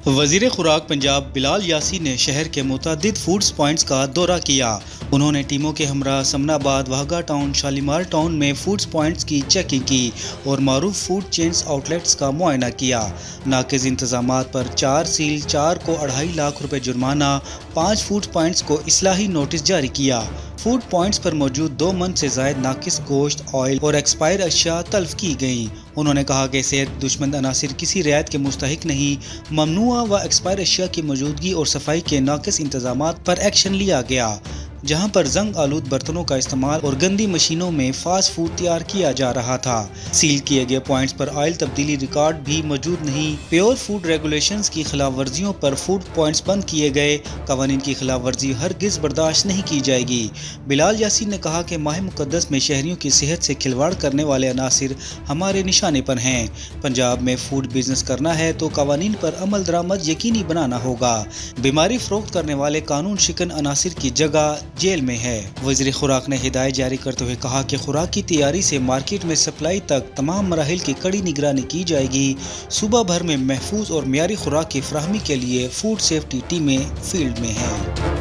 وزیر خوراک پنجاب بلال یاسی نے شہر کے متعدد فوڈ پوائنٹس کا دورہ کیا۔ انہوں نے ٹیموں کے ہمراہ سمن آباد، واہگہ ٹاؤن، شالیمار ٹاؤن میں فوڈ پوائنٹس کی چیکنگ کی اور معروف فوڈ چینز آؤٹ لیٹس کا معائنہ کیا۔ ناقص انتظامات پر 4 سیل، 4 کو 2.5 لاکھ روپے جرمانہ، 5 فوڈ پوائنٹس کو اصلاحی نوٹس جاری کیا۔ فوڈ پوائنٹس پر موجود 2 من سے زائد ناقص گوشت، آئل اور ایکسپائر اشیاء تلف کی گئیں۔ انہوں نے کہا کہ صحت دشمن عناصر کسی رعایت کے مستحق نہیں۔ ممنوعہ و ایکسپائر اشیاء کی موجودگی اور صفائی کے ناقص انتظامات پر ایکشن لیا گیا، جہاں پر زنگ آلود برتنوں کا استعمال اور گندی مشینوں میں فاسٹ فوڈ تیار کیا جا رہا تھا۔ سیل کیے گئے پوائنٹس پر آئل تبدیلی ریکارڈ بھی موجود نہیں۔ پیور فوڈ ریگولیشنز کی خلاف ورزیوں پر فوڈ پوائنٹس بند کیے گئے۔ قوانین کی خلاف ورزی ہرگز برداشت نہیں کی جائے گی۔ بلال یاسی نے کہا کہ ماہ مقدس میں شہریوں کی صحت سے کھلواڑ کرنے والے عناصر ہمارے نشانے پر ہیں۔ پنجاب میں فوڈ بزنس کرنا ہے تو قوانین پر عمل درآمد یقینی بنانا ہوگا۔ بیماری فروخت کرنے والے قانون شکن عناصر کی جگہ جیل میں ہے۔ وزیر خوراک نے ہدایت جاری کرتے ہوئے کہا کہ خوراک کی تیاری سے مارکیٹ میں سپلائی تک تمام مراحل کی کڑی نگرانی کی جائے گی۔ صوبہ بھر میں محفوظ اور معیاری خوراک کی فراہمی کے لیے فوڈ سیفٹی ٹیمیں فیلڈ میں ہیں۔